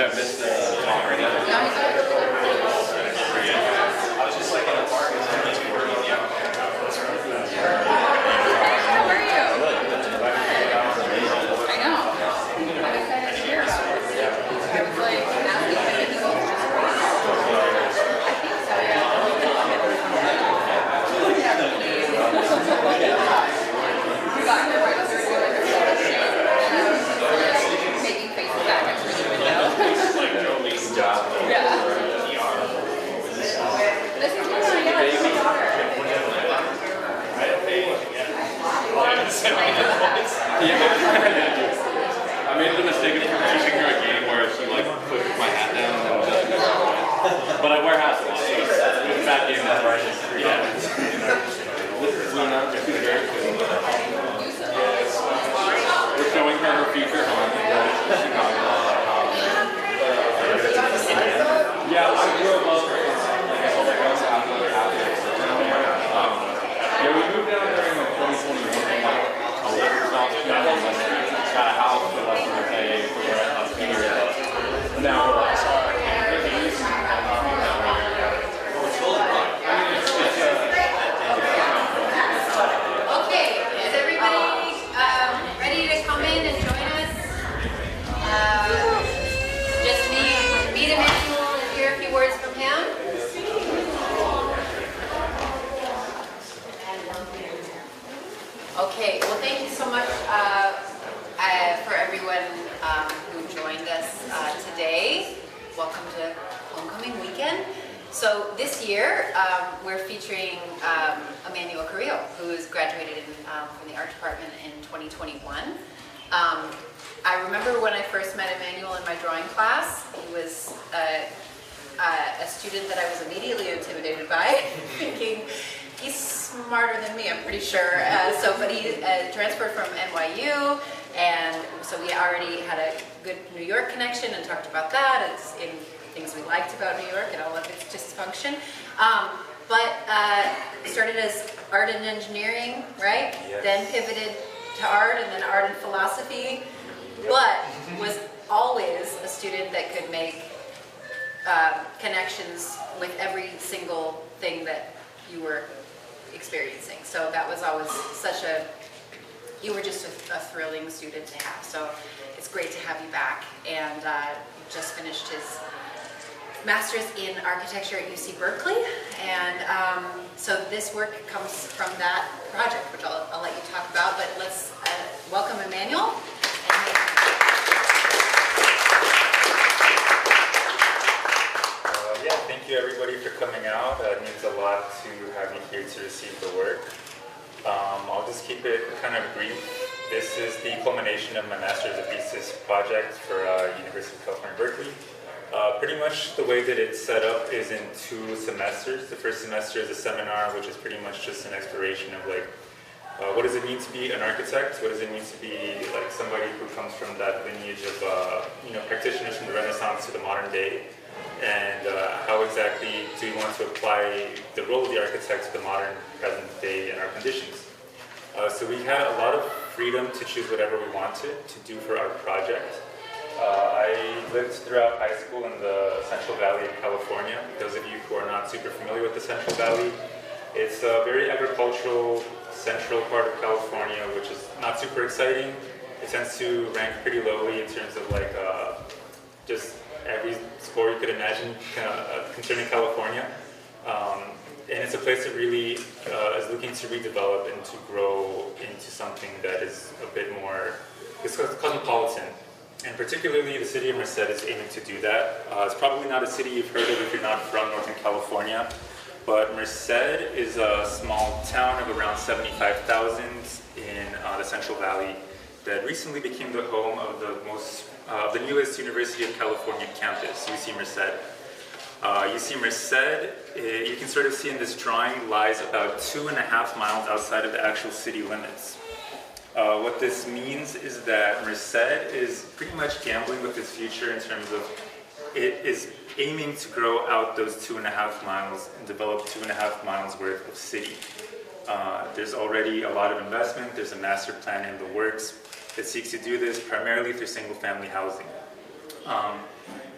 I missed the talk right now. I was just like in a park and then just working on the alcohol. How are you? I know. I'm excited to hear about it. I was like asking him if he goes to school. I think so, yeah. We got here right as we were doing the photo shoot. And I was making faces back at the window. Yeah. This is my daughter. I made the mistake of teaching her a game where she like puts my hat down and but I wear hats a lot, so it's a bad game. Yeah. Luna, she's very cool. We're showing her her future home in Chicago. Yeah, I grew up yeah, we moved down during like 2021. Got a house for like we pay for a few years. But now we're like, Okay, is everybody ready to come in and join us? Just meet Emmanuel and hear a few words from him. Okay, well thank you so much for everyone who joined us today. Welcome to Homecoming Weekend. So this year we're featuring Emmanuel Carrillo, who has graduated from the art department in 2021. I remember when I first met Emmanuel in my drawing class. He was a student that I was immediately intimidated by, thinking, he's smarter than me, I'm pretty sure. But he transferred from NYU, and so we already had a good New York connection and talked about that. It's in things we liked about New York and all of its dysfunction. Started as art and engineering, right? Yes. Then pivoted to art, and then art and philosophy. But was always a student that could make connections with every single thing that you were experiencing. So that was always you were just a thrilling student to have. So it's great to have you back. And just finished his master's in architecture at UC Berkeley. And so this work comes from that project, which I'll let you talk about. But let's welcome Emmanuel. Yeah, thank you everybody for coming out. It means a lot to have you here to receive the work. I'll just keep it kind of brief. This is the culmination of my master's thesis project for University of California, Berkeley. Pretty much the way that it's set up is in 2 semesters. The first semester is a seminar, which is pretty much just an exploration of like, what does it mean to be an architect? What does it mean to be like somebody who comes from that lineage of practitioners from the Renaissance to the modern day? And how exactly do we want to apply the role of the architect to the modern, present day and our conditions? So we had a lot of freedom to choose whatever we wanted to do for our project. I lived throughout high school in the Central Valley of California. Those of you who are not super familiar with the Central Valley, it's a very agricultural, central part of California, which is not super exciting. It tends to rank pretty lowly in terms of like just every score you could imagine concerning California. And it's a place that really is looking to redevelop and to grow into something that is a bit more, it's cosmopolitan. And particularly the city of Merced is aiming to do that. It's probably not a city you've heard of if you're not from Northern California, but Merced is a small town of around 75,000 in the Central Valley that recently became the home of the newest University of California campus, UC Merced. UC Merced, you can sort of see in this drawing, lies about 2.5 miles outside of the actual city limits. What this means is that Merced is pretty much gambling with its future in terms of it is aiming to grow out those 2.5 miles and develop 2.5 miles worth of city. There's already a lot of investment. There's a master plan in the works that seeks to do this primarily through single-family housing.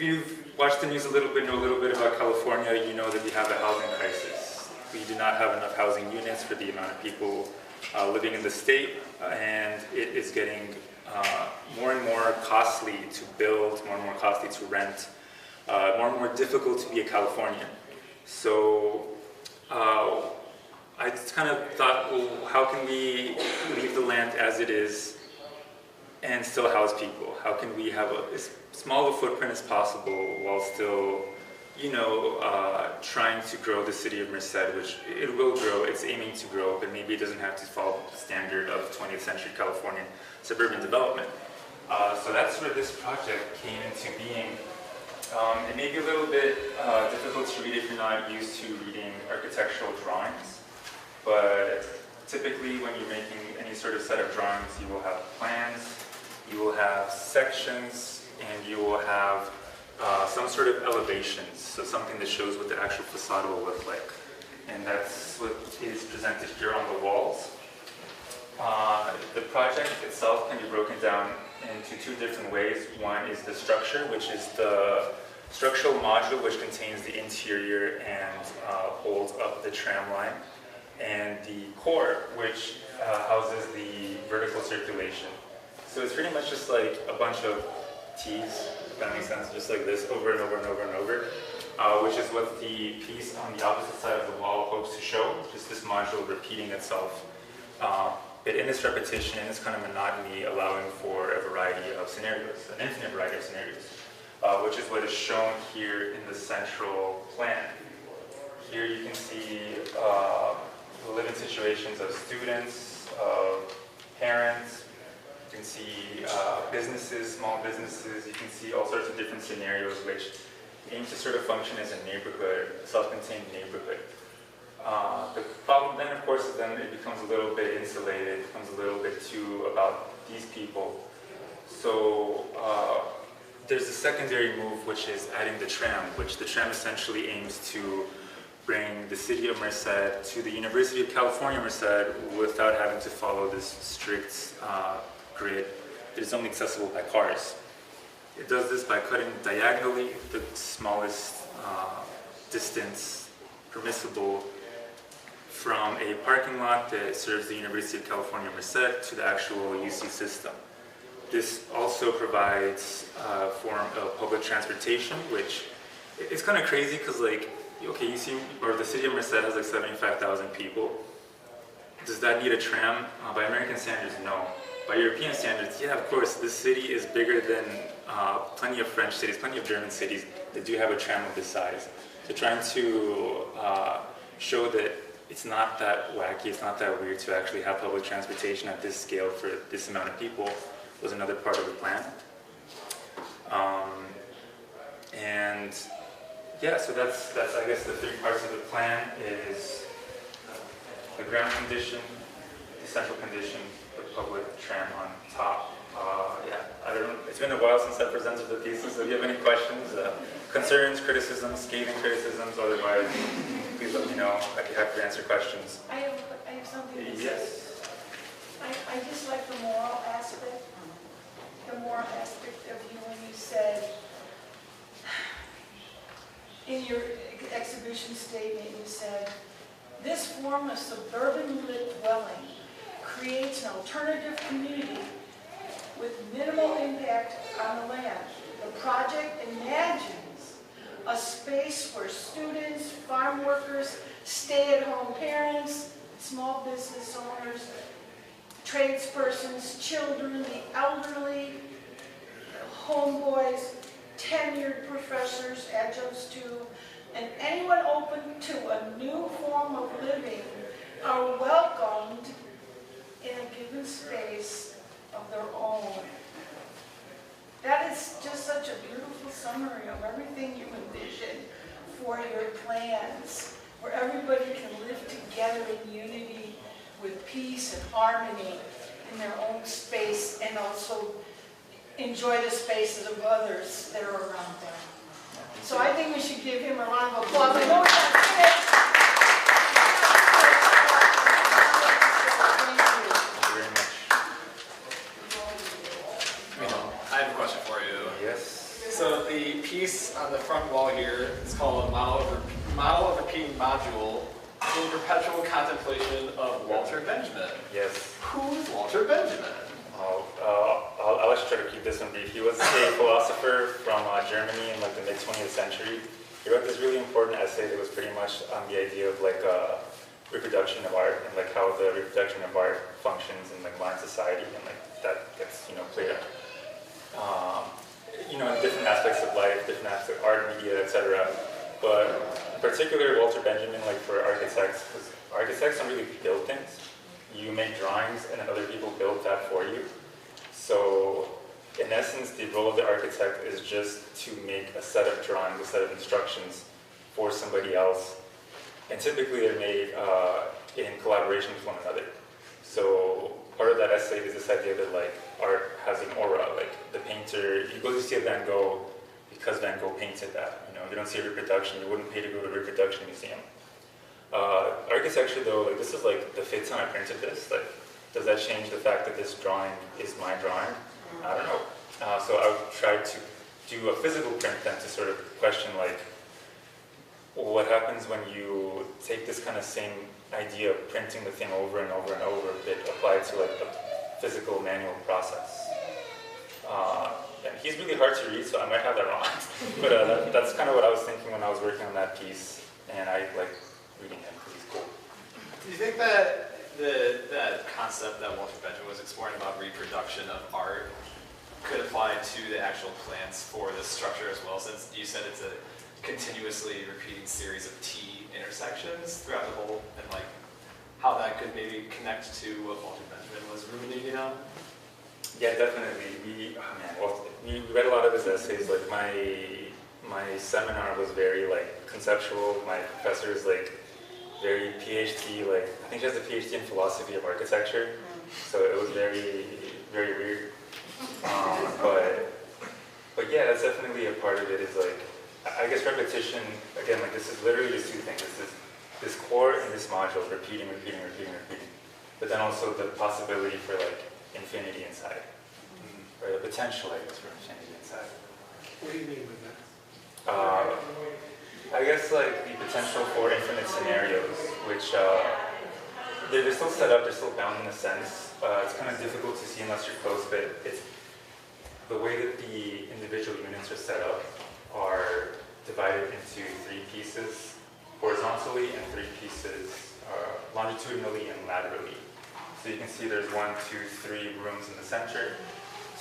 if you've watched the news a little bit, know a little bit about California, you know that we have a housing crisis. We do not have enough housing units for the amount of people living in the state, and it is getting more and more costly to build, more and more costly to rent, more and more difficult to be a Californian. So I kind of thought, well, how can we leave the land as it is and still house people? How can we have as small of a footprint as possible while still, you know, trying to grow the city of Merced, which it will grow, it's aiming to grow, but maybe it doesn't have to follow the standard of 20th century Californian suburban development. So that's where this project came into being. It may be a little bit difficult to read if you're not used to reading architectural drawings, but typically when you're making any sort of set of drawings, you will have plans, you will have sections, and you will have some sort of elevations, so something that shows what the actual facade will look like. And that's what is presented here on the walls. The project itself can be broken down into two different ways. One is the structure, which is the structural module which contains the interior and holds up the tram line, and the core, which houses the vertical circulation. So it's pretty much just like a bunch of T's, if that makes sense, just like this, over and over and over and over, which is what the piece on the opposite side of the wall hopes to show, just this module repeating itself. But in this repetition, in this kind of monotony, allowing for a variety of scenarios, an infinite variety of scenarios, which is what is shown here in the central plan. Here you can see the living situations of students, of parents. You can see businesses, small businesses. You can see all sorts of different scenarios which aim to sort of function as a neighborhood, a self-contained neighborhood. The problem then, of course, is then it becomes a little bit insulated, it becomes a little bit too about these people. So there's a secondary move, which is adding the tram, which the tram essentially aims to bring the city of Merced to the University of California, Merced, without having to follow this strict grid that is only accessible by cars. It does this by cutting diagonally the smallest distance permissible from a parking lot that serves the University of California, Merced, to the actual UC system. This also provides a form of public transportation, which it's kind of crazy because, like, okay, the city of Merced has like 75,000 people. Does that need a tram? By American standards, no. By European standards, yeah, of course, this city is bigger than plenty of French cities, plenty of German cities that do have a tram of this size. So trying to show that it's not that wacky, it's not that weird to actually have public transportation at this scale for this amount of people was another part of the plan. And yeah, so that's I guess the three parts of the plan is the ground condition, the central condition, the public tram on top. Yeah, I don't know, it's been a while since I presented the pieces, so if you have any questions, concerns, criticisms, scathing criticisms, otherwise, please let me know. I'd be happy to answer questions. I have something to say. Yes. I just like the moral aspect. The moral aspect of you when you said, in your exhibition statement, you said, this form of suburban lit dwelling creates an alternative community with minimal impact on the land. The project imagines a space where students, farm workers, stay-at-home parents, small business owners, tradespersons, children, the elderly, homeboys, tenured professors, adjuncts too, and anyone open to a new form of living are welcomed in a given space of their own. That is just such a beautiful summary of everything you envision for your plans, where everybody can live together in unity with peace and harmony in their own space, and also enjoy the spaces of others that are around them. So I think we should give him a round of applause. I know we're not finished. Thank you very much. I have a question for you. Yes. So the piece front wall here. It's called a model of repeating module in perpetual contemplation of Walter Benjamin. Yes. Who is Walter Benjamin? I'll actually try to keep this one brief. He was a philosopher from Germany in like the mid 20th century. He wrote this really important essay that was pretty much on the idea of like reproduction of art and like how the reproduction of art functions in like modern society and like that gets played out. In different aspects of life, different aspects of art, media, etc. But in particular, Walter Benjamin, like for architects, because architects don't really build things. You make drawings and then other people build that for you. So in essence, the role of the architect is just to make a set of drawings, a set of instructions for somebody else. And typically they're made in collaboration with one another. So part of that essay is this idea that like art has an aura, like the painter, you go to see a Van Gogh because Van Gogh painted that. You don't see a reproduction, you wouldn't pay to go to a reproduction museum. Architecture though, like this is like the fifth time I printed this. Like, does that change the fact that this drawing is my drawing? I don't know. So I would try to do a physical print then to sort of question like, what happens when you take this kind of same idea of printing the thing over and over and over, but apply it to like a physical manual process. And he's really hard to read, so I might have that wrong. But that's kind of what I was thinking when I was working on that piece, and I like reading him because he's cool. Do you think that that concept that Walter Benjamin was exploring about reproduction of art could apply to the actual plans for this structure as well, since you said it's a continuously repeating series of T intersections throughout the whole, and like how that could maybe connect to what Walter Benjamin was ruminating on? Yeah, definitely. We read a lot of his essays. Like my seminar was very like conceptual. My professor is like very PhD. Like I think she has a PhD in philosophy of architecture. So it was very, very weird. But yeah, that's definitely a part of it. Is like I guess repetition. Again, like this is literally just two things. This core and this module, repeating. But then also the possibility for like infinity inside, or the potential, I guess, for infinity inside. What do you mean with that? I guess like the potential for infinite scenarios, which they're still set up, they're still bound in a sense. It's kind of difficult to see unless you're close, but it's the way that the individual units are set up are divided into 3 pieces horizontally and 3 pieces longitudinally and laterally. So you can see there's 1, 2, 3 rooms in the center,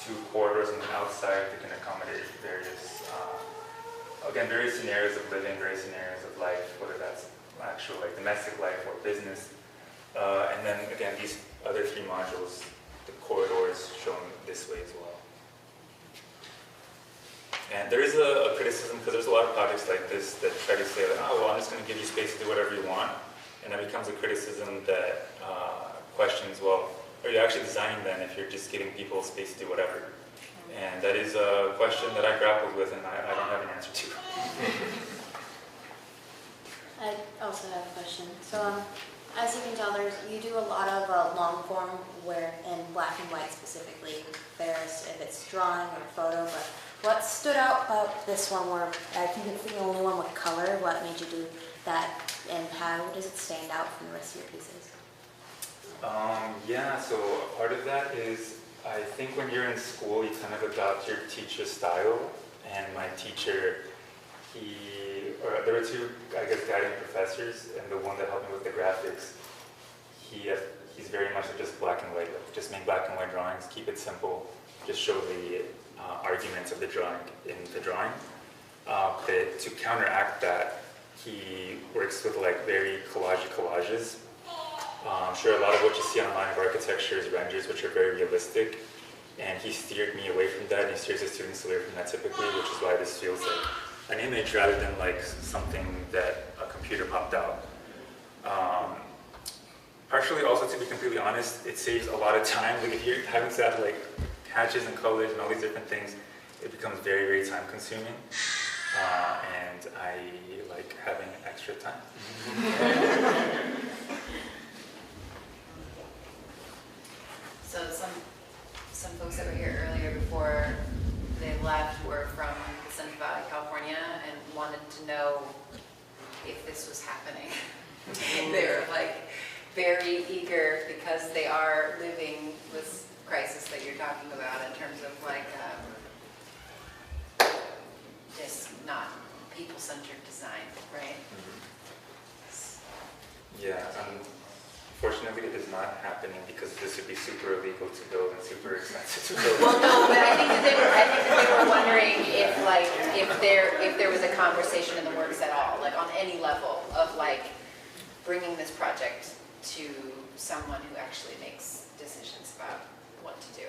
2 corridors on the outside that can accommodate various, various scenarios of living, various scenarios of life, whether that's actual like domestic life or business. And then again, these other 3 modules, the corridors shown this way as well. And there is a criticism, because there's a lot of projects like this that try to say that, oh, well, I'm just going to give you space to do whatever you want. And that becomes a criticism that questions, well, are you actually designing then if you're just giving people space to do whatever? And that is a question that I grappled with and I don't have an answer to. I also have a question. So, as you can tell, you do a lot of long form, where in black and white specifically. There's if it's drawing or photo, but what stood out about this one, where I think it's the only one with color? What made you do that, and how does it stand out from the rest of your pieces? Yeah, so part of that is, I think when you're in school, you kind of adopt your teacher's style. And my teacher, there were 2, I guess, guiding professors, and the one that helped me with the graphics, he's very much just black and white. Like, just make black and white drawings, keep it simple, just show the arguments of the drawing in the drawing. But to counteract that, he works with like very collages. I'm sure a lot of what you see online of architecture is renders, which are very realistic. And he steered me away from that, and he steers his students away from that typically, which is why this feels like an image rather than like something that a computer popped out. Partially also, to be completely honest, it saves a lot of time. Like if you're having to add like hatches and colors and all these different things, it becomes very, very time consuming. And I like having extra time. So some folks that were here earlier before they left were from Central Valley, California, and wanted to know if this was happening. They're like very eager because they are living this crisis that you're talking about in terms of like just not people-centered design, right? Yeah, unfortunately it is not happening because this would be super illegal to build and super expensive to build. Well, no, but I think that they were wondering if like if there was a conversation in the works at all, like on any level of like bringing this project to someone who actually makes decisions about what to do.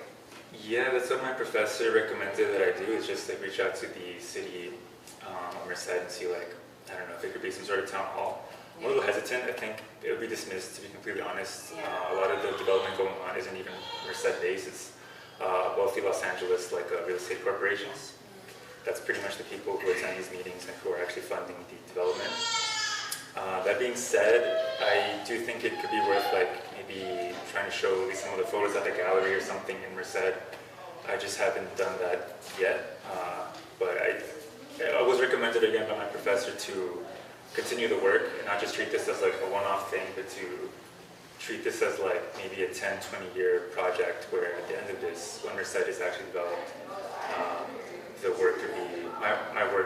Yeah, that's what my professor recommended that I do, is just like reach out to the city of Merced and see like, I don't know, if it could be some sort of town hall. I'm a little hesitant. I think it would be dismissed, to be completely honest. Yeah. A lot of the development going on isn't even Merced-based. It's wealthy Los Angeles, like real estate corporations. That's pretty much the people who attend these meetings and who are actually funding the development. That being said, I do think it could be worth like maybe trying to show at least some of the photos at the gallery or something in Merced. I just haven't done that yet, but I was recommended again by my professor to continue the work and not just treat this as like a one-off thing, but to treat this as like maybe a 10, 20-year project where at the end of this, when Merced is actually developed, the work could be, my work